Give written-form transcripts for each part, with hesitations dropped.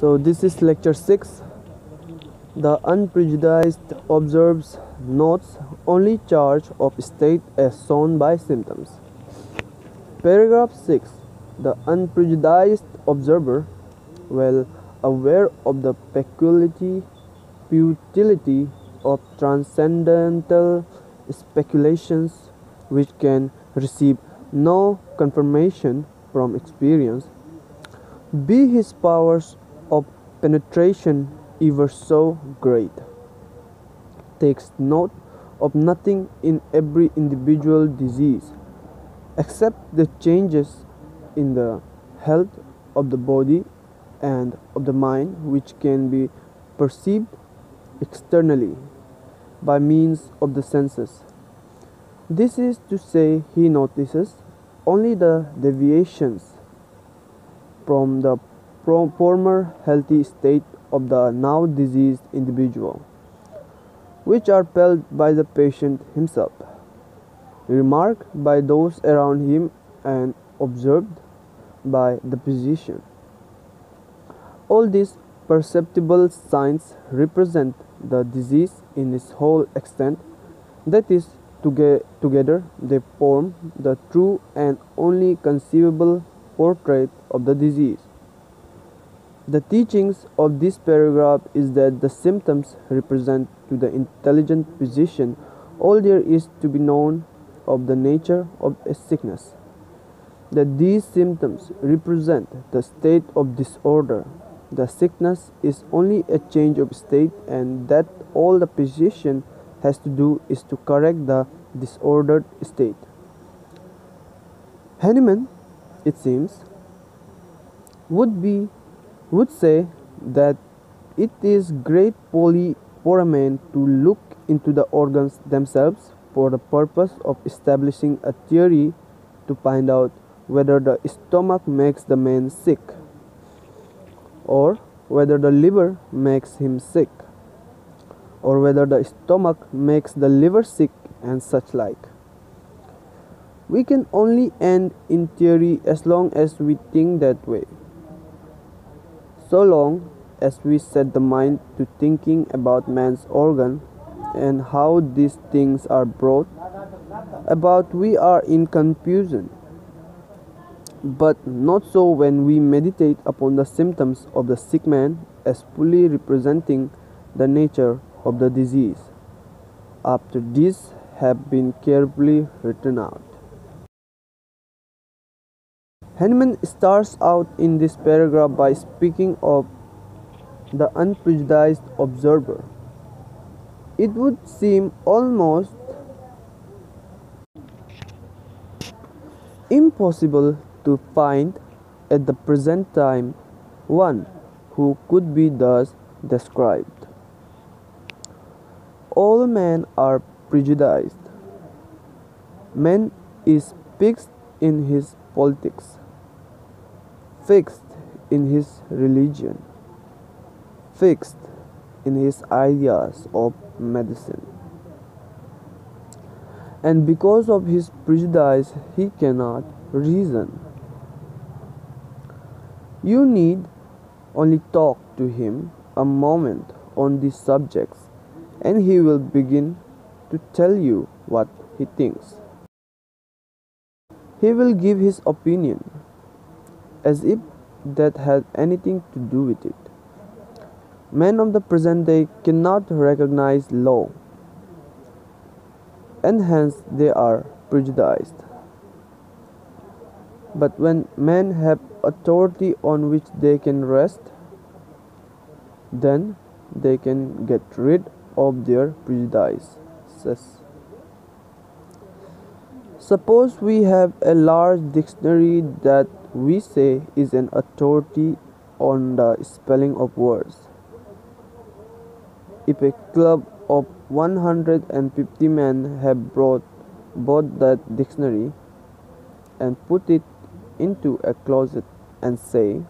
So this is lecture 6. The unprejudiced observes notes only charge of state as shown by symptoms. Paragraph 6. The unprejudiced observer, well aware of the futility of transcendental speculations which can receive no confirmation from experience, be his powers of penetration ever so great, takes note of nothing in every individual disease, except the changes in the health of the body and of the mind which can be perceived externally by means of the senses. This is to say, he notices only the deviations from the former healthy state of the now diseased individual, which are felt by the patient himself, remarked by those around him, and observed by the physician. All these perceptible signs represent the disease in its whole extent, that is, together they form the true and only conceivable portrait of the disease. The teachings of this paragraph is that the symptoms represent to the intelligent physician all there is to be known of the nature of a sickness, that these symptoms represent the state of disorder, the sickness is only a change of state, and that all the physician has to do is to correct the disordered state. Hahnemann, it seems, would say that it is great folly for a man to look into the organs themselves for the purpose of establishing a theory to find out whether the stomach makes the man sick, or whether the liver makes him sick, or whether the stomach makes the liver sick, and such like. We can only end in theory as long as we think that way. So long as we set the mind to thinking about man's organ and how these things are brought about, we are in confusion. But not so when we meditate upon the symptoms of the sick man as fully representing the nature of the disease, after these have been carefully written out. Hahnemann starts out in this paragraph by speaking of the unprejudiced observer. It would seem almost impossible to find at the present time one who could be thus described. All men are prejudiced. Man is fixed in his politics, fixed in his religion, fixed in his ideas of medicine. And because of his prejudice, he cannot reason. You need only talk to him a moment on these subjects, and he will begin to tell you what he thinks. He will give his opinion, as if that had anything to do with it. Men of the present day cannot recognize law, and hence they are prejudiced. But when men have authority on which they can rest, then they can get rid of their prejudices. Suppose we have a large dictionary that we say is an authority on the spelling of words. If a club of 150 men have bought that dictionary and put it into a closet and say,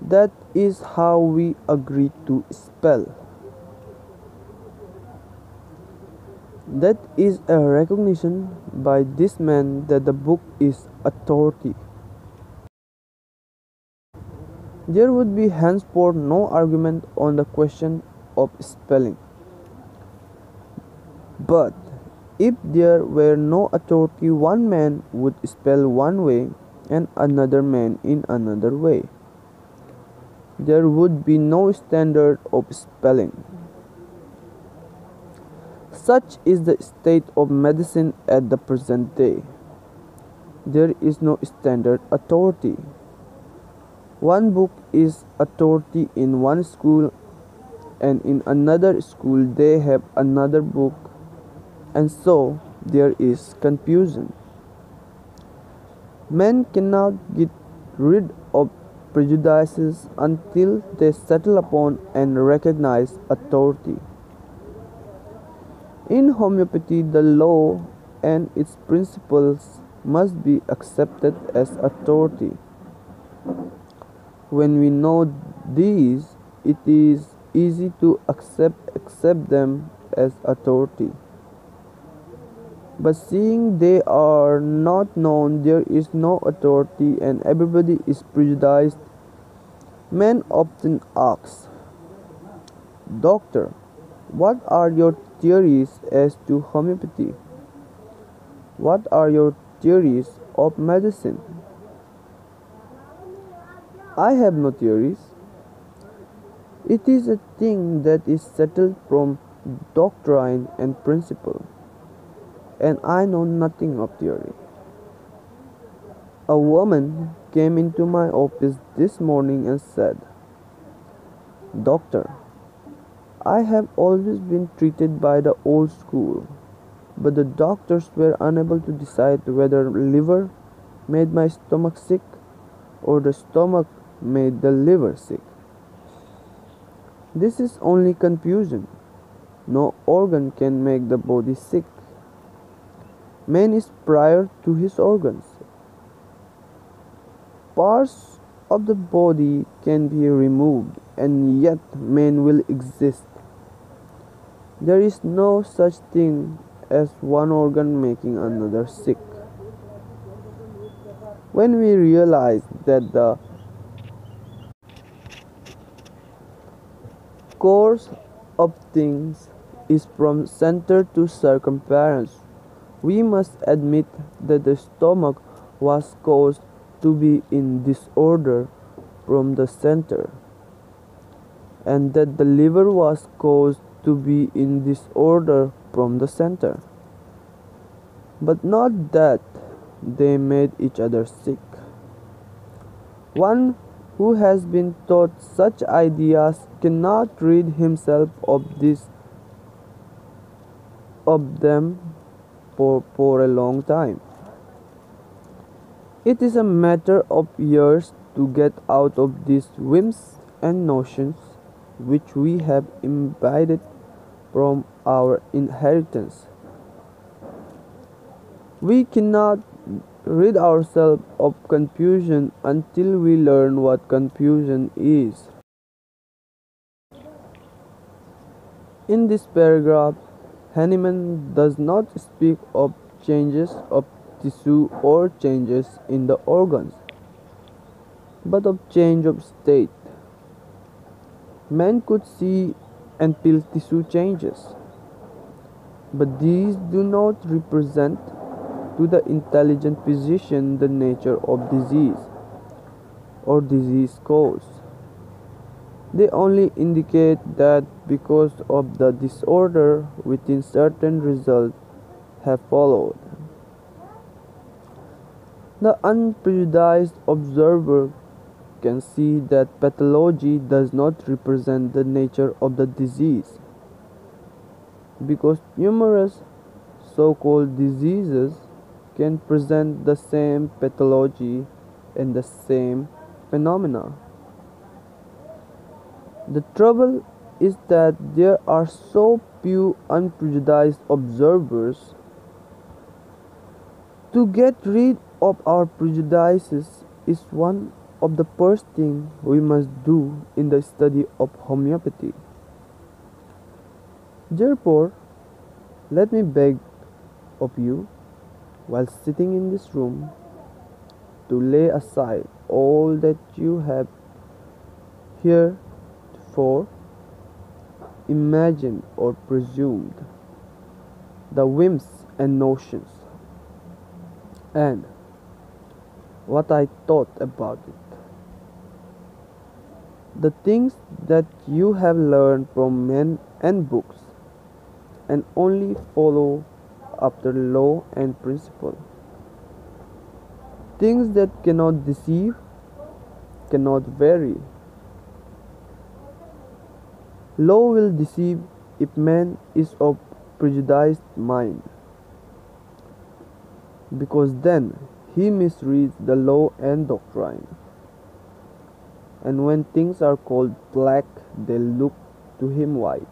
"That is how we agree to spell," that is a recognition by this man that the book is authority. There would be henceforth no argument on the question of spelling. But if there were no authority, one man would spell one way and another man in another way. There would be no standard of spelling. Such is the state of medicine at the present day. There is no standard authority. One book is authority in one school, and in another school they have another book, and so there is confusion. Men cannot get rid of prejudices until they settle upon and recognize authority. In homeopathy, the law and its principles must be accepted as authority. When we know these, it is easy to accept them as authority. But seeing they are not known, there is no authority, and everybody is prejudiced, men often ask, "Doctor, what are your theories as to homeopathy? What are your theories of medicine?" I have no theories. It is a thing that is settled from doctrine and principle, and I know nothing of theory. A woman came into my office this morning and said, "Doctor, I have always been treated by the old school, but the doctors were unable to decide whether liver made my stomach sick or the stomach made the liver sick. This is only confusion. No organ can make the body sick. Man is prior to his organs. Parts of the body can be removed, and yet man will exist. There is no such thing as one organ making another sick." When we realize that the course of things is from center to circumference, we must admit that the stomach was caused to be in disorder from the center, and that the liver was caused to be in disorder from the center, but not that they made each other sick. One who has been taught such ideas cannot rid himself of them for a long time. It is a matter of years to get out of these whims and notions which we have imbibed from our inheritance. We cannot rid ourselves of confusion until we learn what confusion is. In this paragraph, Hahnemann does not speak of changes of tissue or changes in the organs, but of change of state. Man could see and feel tissue changes, but these do not represent to the intelligent physician the nature of disease or disease cause. They only indicate that because of the disorder within certain results have followed. The unprejudiced observer can see that pathology does not represent the nature of the disease, because numerous so-called diseases can present the same pathology and the same phenomena. The trouble is that there are so few unprejudiced observers. To get rid of our prejudices is one of the first things we must do in the study of homeopathy. Therefore, let me beg of you, while sitting in this room, to lay aside all that you have heretofore imagined or presumed, the whims and notions, and what I thought about it. The things that you have learned from men and books, and only follow after law and principle. Things that cannot deceive, cannot vary. Law will deceive if man is of prejudiced mind, because then he misreads the law and doctrine. And when things are called black, they look to him white.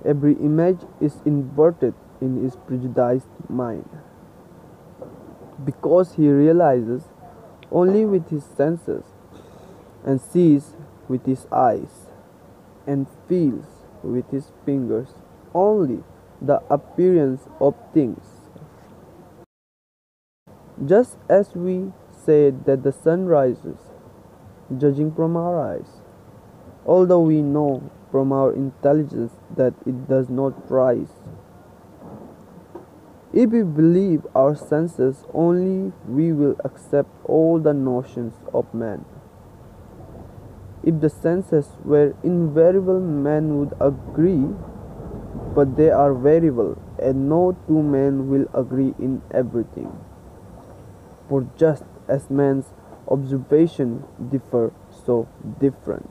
Every image is inverted in his prejudiced mind, because he realizes only with his senses, and sees with his eyes, and feels with his fingers only the appearance of things. Just as we say that the sun rises, judging from our eyes, although we know from our intelligence that it does not rise. If we believe our senses only, we will accept all the notions of man. If the senses were invariable, man would agree, but they are variable, and no two men will agree in everything. For just as man's observation differ, so different.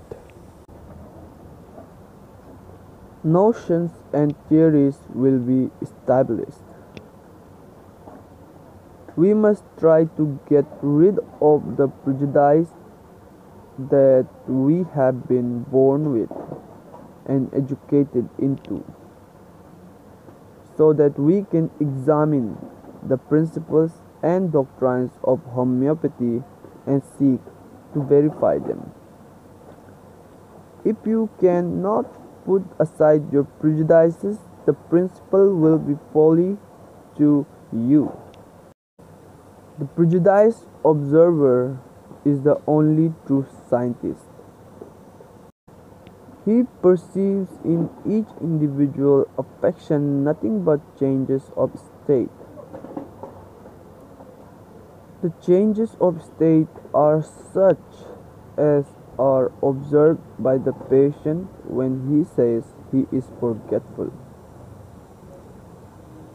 Notions and theories will be established. We must try to get rid of the prejudice that we have been born with and educated into, so that we can examine the principles and doctrines of homeopathy and seek to verify them. If you cannot put aside your prejudices, the principle will be folly to you. The prejudiced observer is the only true scientist. He perceives in each individual affection nothing but changes of state. The changes of state are such as are observed by the patient when he says he is forgetful,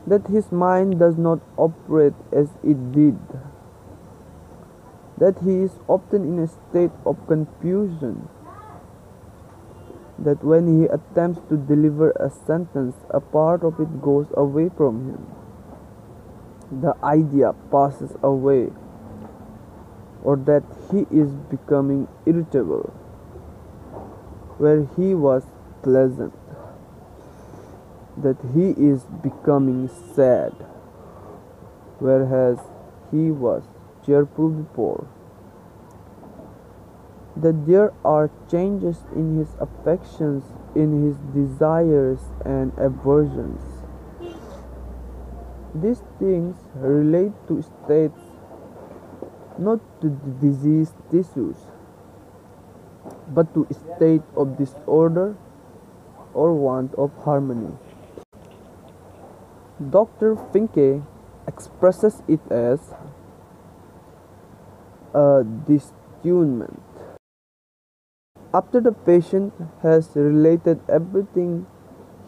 that his mind does not operate as it did, that he is often in a state of confusion, that when he attempts to deliver a sentence, a part of it goes away from him. The idea passes away, or that he is becoming irritable where he was pleasant, that he is becoming sad whereas he was cheerful before, that there are changes in his affections, in his desires and aversions. These things relate to states, not to the diseased tissues, but to a state of disorder or want of harmony. Dr. Finke expresses it as a distunement. After the patient has related everything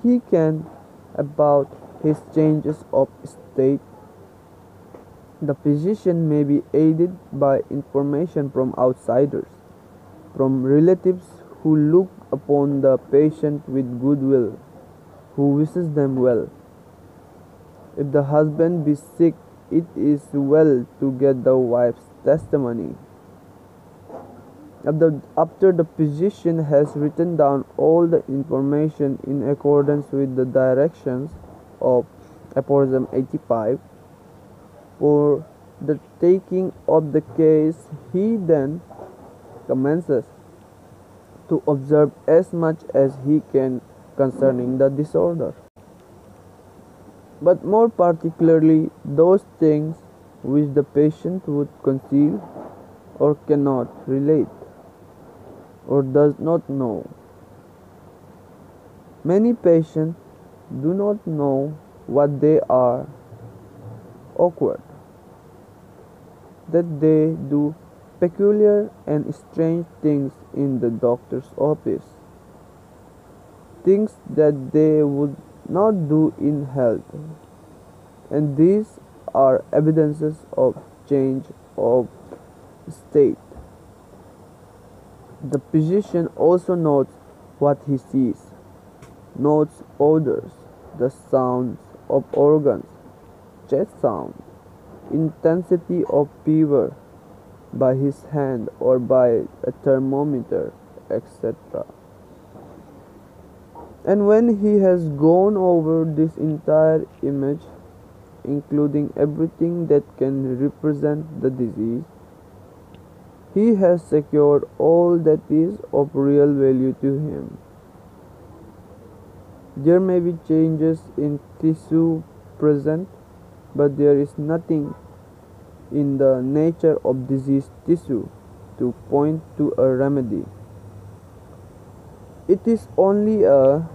he can about his changes of state, the physician may be aided by information from outsiders, from relatives who look upon the patient with goodwill, who wishes them well. If the husband be sick, it is well to get the wife's testimony. After the physician has written down all the information in accordance with the directions of aphorism 85, for the taking of the case, he then commences to observe as much as he can concerning the disorder, but more particularly those things which the patient would conceal or cannot relate. or does not know. Many patients do not know what they are awkward, that they do peculiar and strange things in the doctor's office, things that they would not do in health, and these are evidences of change of state. The physician also notes what he sees, notes odors, the sounds of organs, chest sound, intensity of fever by his hand or by a thermometer, etc. And when he has gone over this entire image, including everything that can represent the disease, he has secured all that is of real value to him. There may be changes in tissue present, but there is nothing in the nature of diseased tissue to point to a remedy. It is only a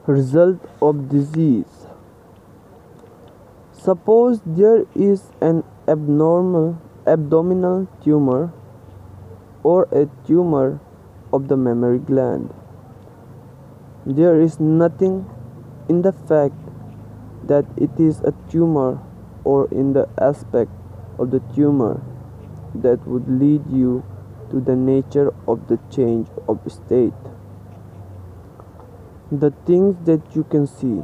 result of disease. Suppose there is an abdominal tumor or a tumor of the mammary gland. There is nothing in the fact that it is a tumor or in the aspect of the tumor that would lead you to the nature of the change of state. The things that you can see,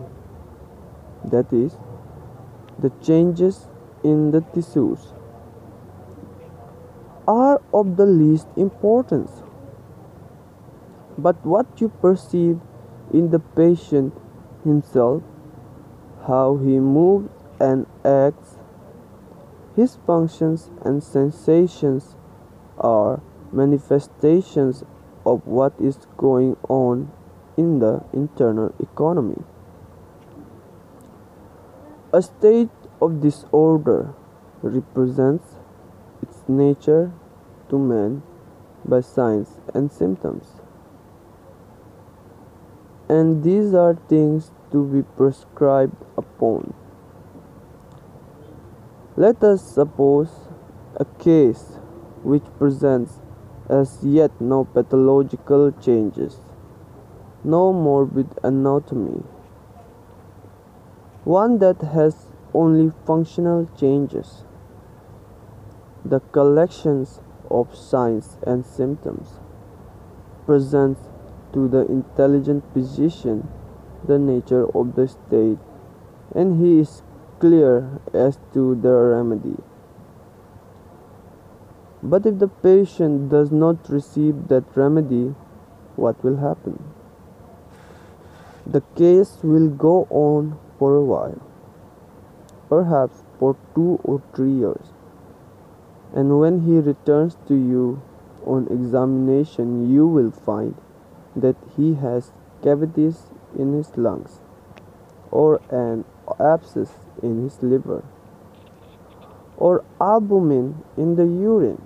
that is, the changes in the tissues, are of the least importance. But what you perceive in the patient himself, how he moves and acts, his functions and sensations are manifestations of what is going on in the internal economy. A state of disorder represents its nature to man by signs and symptoms. And these are things to be prescribed upon. Let us suppose a case which presents as yet no pathological changes, no morbid anatomy, one that has only functional changes, the collections of signs and symptoms presents to the intelligent physician the nature of the state, and he is clear as to the remedy. But if the patient does not receive that remedy, what will happen? The case will go on for a while, perhaps for 2 or 3 years, and when he returns to you on examination, you will find that he has cavities in his lungs, or an abscess in his liver, or albumin in the urine,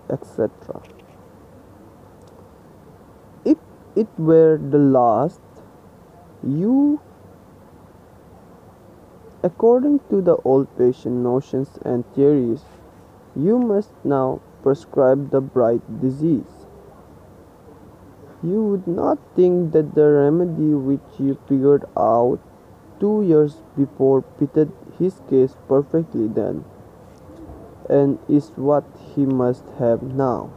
etc. If it were the last, you, according to the old patient notions and theories, you must now prescribe the bright disease. You would not think that the remedy which you figured out 2 years before fitted his case perfectly then, and is what he must have now.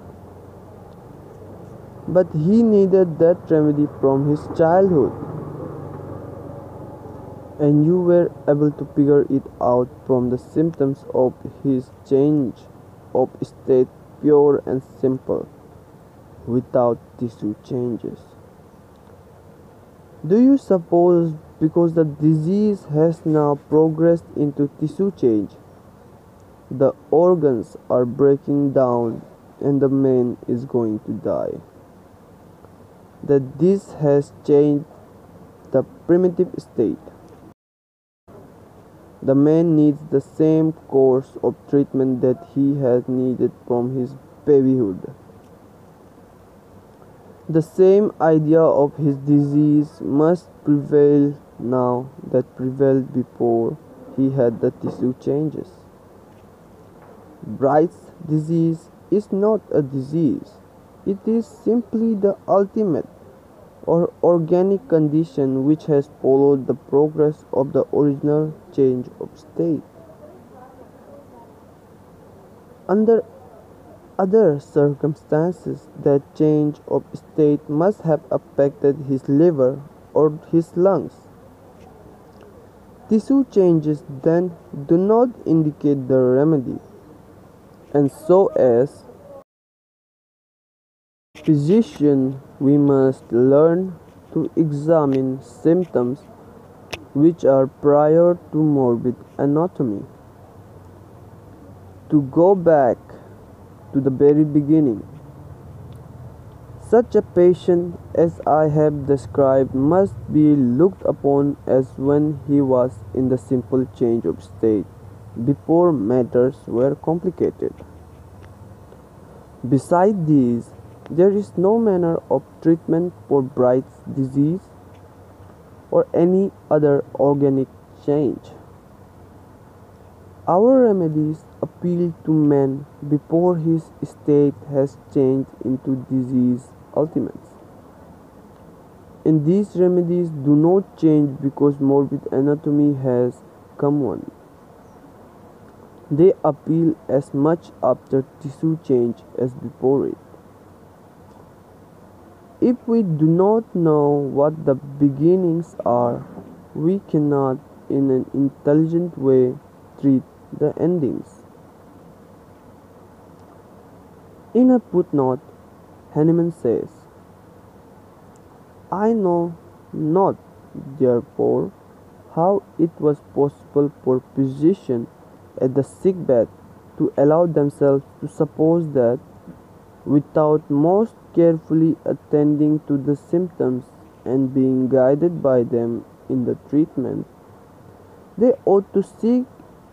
But he needed that remedy from his childhood, and you were able to figure it out from the symptoms of his change of state, pure and simple, without tissue changes. Do you suppose because the disease has now progressed into tissue change, the organs are breaking down and the man is going to die, that this has changed the primitive state? The man needs the same course of treatment that he has needed from his babyhood. The same idea of his disease must prevail now that prevailed before he had the tissue changes. Bright's disease is not a disease, it is simply the ultimate or organic condition which has followed the progress of the original change of state. Under other circumstances, that change of state must have affected his liver or his lungs. Tissue changes then do not indicate the remedy, and so as physician we must learn to examine symptoms which are prior to morbid anatomy. To go back to the very beginning, such a patient as I have described must be looked upon as when he was in the simple change of state before matters were complicated. Beside these, there is no manner of treatment for Bright's disease or any other organic change. Our remedies appeal to man before his state has changed into disease ultimates. And these remedies do not change because morbid anatomy has come on. They appeal as much after tissue change as before it. If we do not know what the beginnings are, we cannot in an intelligent way treat the endings. In a footnote, Hahnemann says, I know not, therefore, how it was possible for physicians at the sickbed to allow themselves to suppose that, without most carefully attending to the symptoms and being guided by them in the treatment, they ought to seek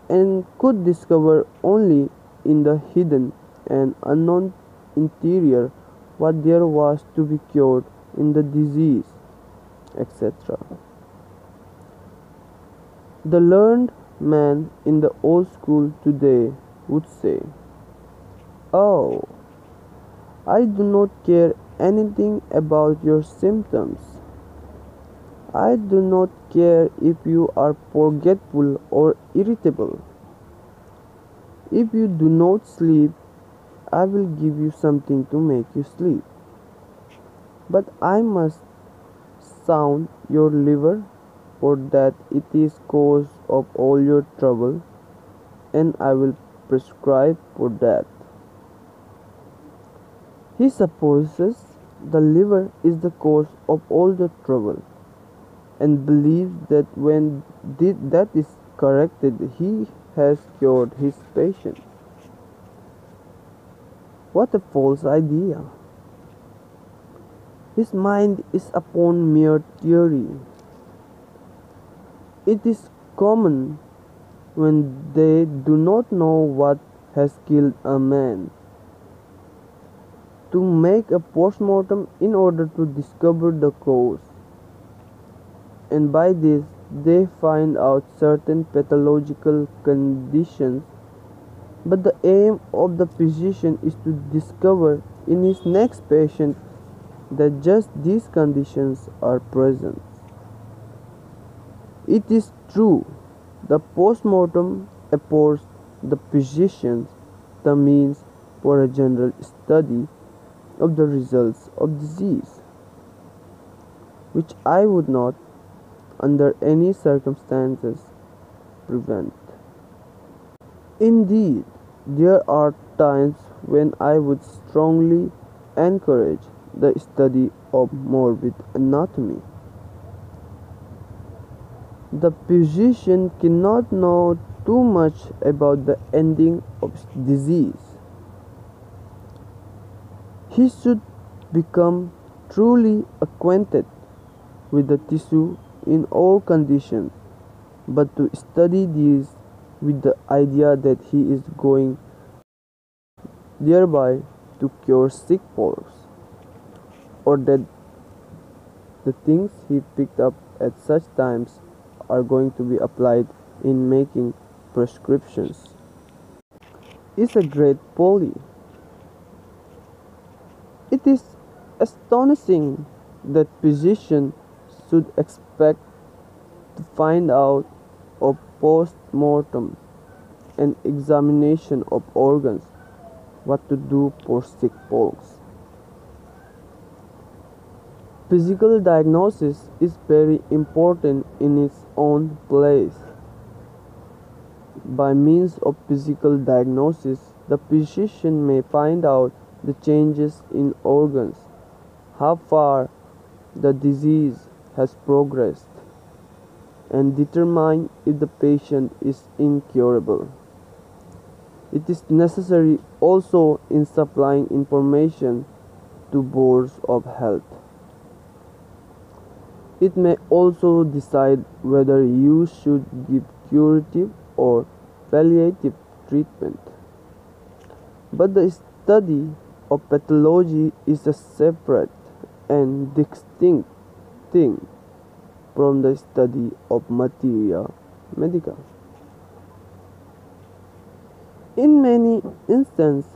and could discover only in the hidden and unknown interior what there was to be cured in the disease, etc. The learned man in the old school today would say, "Oh, I do not care anything about your symptoms. I do not care if you are forgetful or irritable. If you do not sleep, I will give you something to make you sleep. But I must sound your liver, for that it is cause of all your trouble, and I will prescribe for that." He supposes the liver is the cause of all the trouble, and believes that when that is corrected, he has cured his patient. What a false idea! His mind is upon mere theory. It is common when they do not know what has killed a man to make a post-mortem in order to discover the cause, and by this they find out certain pathological conditions, but the aim of the physician is to discover in his next patient that just these conditions are present. It is true, the post-mortem affords the physicians the means for a general study of the results of disease, which I would not, under any circumstances, prevent. Indeed, there are times when I would strongly encourage the study of morbid anatomy. The physician cannot know too much about the ending of disease. He should become truly acquainted with the tissue in all conditions, but to study these with the idea that he is going thereby to cure sick folks, or that the things he picked up at such times are going to be applied in making prescriptions. Is a great folly. It is astonishing that physicians should expect to find out of post-mortem and examination of organs what to do for sick folks. Physical diagnosis is very important in its own place. By means of physical diagnosis, the physician may find out the changes in organs, how far the disease has progressed, and determine if the patient is incurable. It is necessary also in supplying information to boards of health. It may also decide whether you should give curative or palliative treatment. But the study of pathology is a separate and distinct thing from the study of materia medica. In many instances,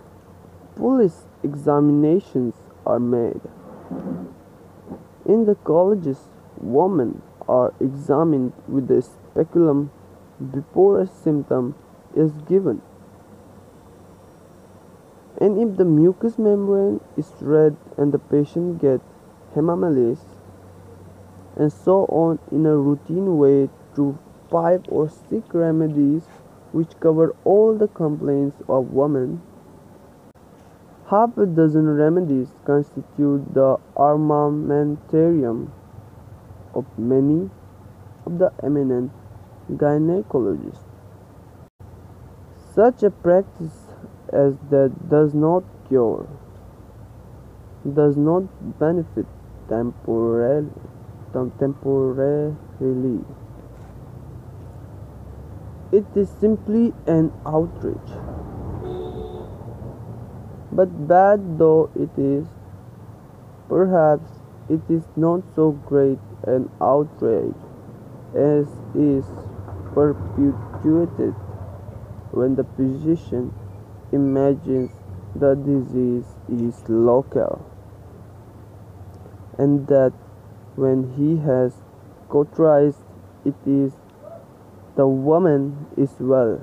police examinations are made. In the colleges, women are examined with the speculum before a symptom is given. And if the mucous membrane is red and the patient gets hemamelis, and so on in a routine way through 5 or 6 remedies which cover all the complaints of women, half a dozen remedies constitute the armamentarium of many of the eminent gynecologists. Such a practice as that does not cure, does not benefit temporarily. It is simply an outrage. But bad though it is, perhaps it is not so great an outrage as is perpetuated when the physician imagines the disease is local, and that when he has cauterized it is the woman is well,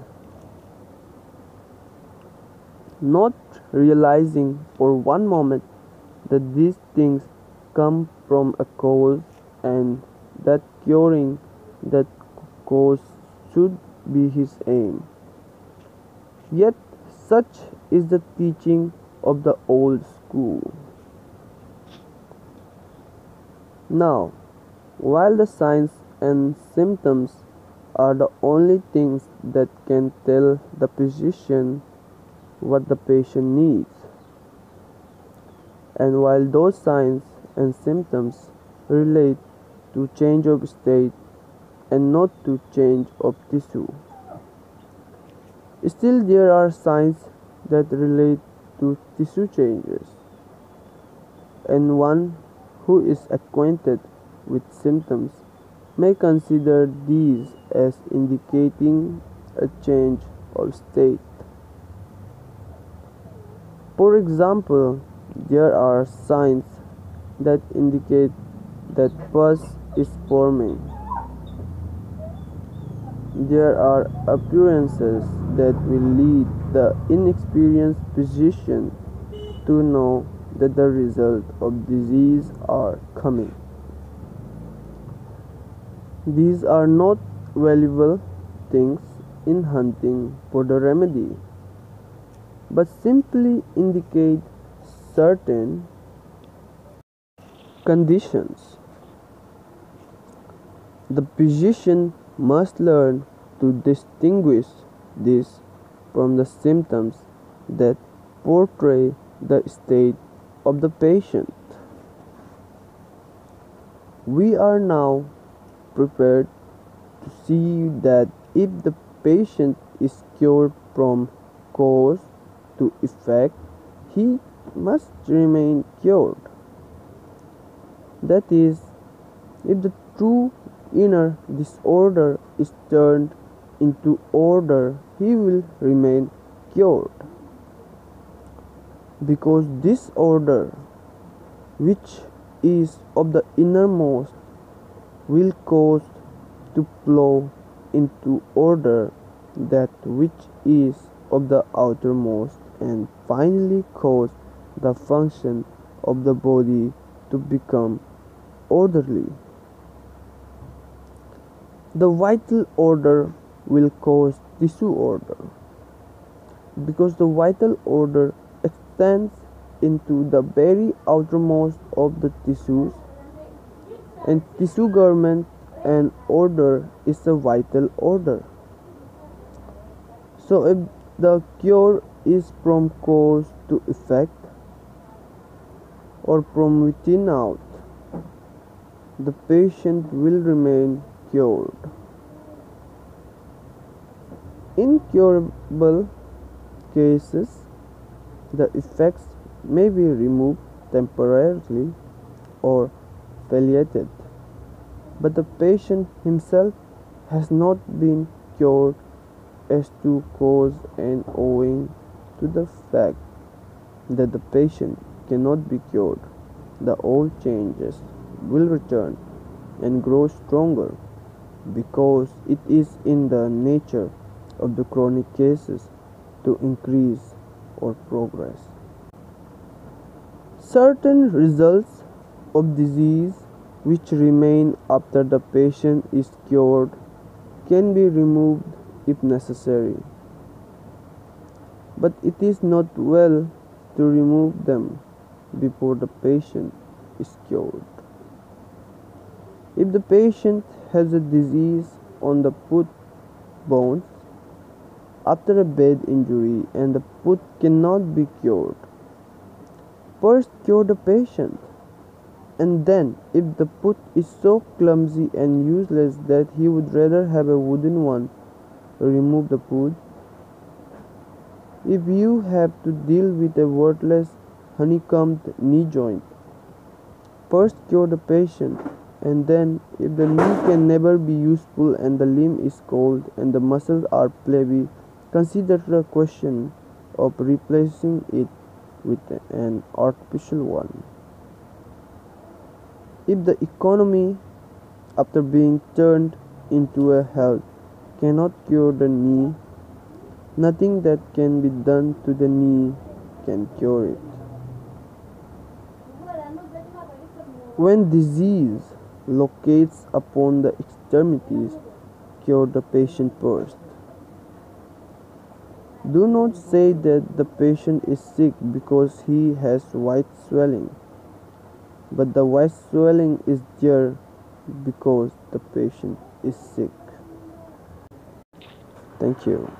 not realizing for one moment that these things come from a cause and that curing that cause should be his aim. Yet such is the teaching of the old school. Now, while the signs and symptoms are the only things that can tell the physician what the patient needs, and while those signs and symptoms relate to change of state and not to change of tissue, still there are signs that relate to tissue changes, and one who is acquainted with symptoms may consider these as indicating a change of state. For example, there are signs that indicate that pus is forming. There are appearances that will lead the inexperienced physician to know that the result of disease are coming. These are not valuable things in hunting for the remedy, but simply indicate certain conditions. The physician must learn to distinguish this from the symptoms that portray the state of the patient. We are now prepared to see that if the patient is cured from cause to effect, he must remain cured. That is, if the true inner disorder is turned into order, he will remain cured. Because disorder, which is of the innermost, will cause to flow into order that which is of the outermost, and finally cause the function of the body to become orderly. The vital order will cause tissue order, because the vital order extends into the very outermost of the tissues, and tissue garment and order is a vital order. So if the cure is from cause to effect or from within out, the patient will remain cured. In curable cases, the effects may be removed temporarily or palliated, but the patient himself has not been cured as to cause, and owing to the fact that the patient cannot be cured, the old changes will return and grow stronger, because it is in the nature of the chronic cases to increase or progress. Certain results of disease which remain after the patient is cured can be removed if necessary, but it is not well to remove them before the patient is cured. If the patient has a disease on the foot bones after a bad injury and the foot cannot be cured, first cure the patient, and then, if the foot is so clumsy and useless that he would rather have a wooden one, remove the foot. If you have to deal with a worthless honeycombed knee joint, first cure the patient, and then, if the knee can never be useful and the limb is cold and the muscles are flabby, consider the question of replacing it with an artificial one. If the economy, after being turned into a health, cannot cure the knee, nothing that can be done to the knee can cure it. When disease locates upon the extremities, cure the patient first. Do not say that the patient is sick because he has white swelling, but the white swelling is there because the patient is sick. Thank you.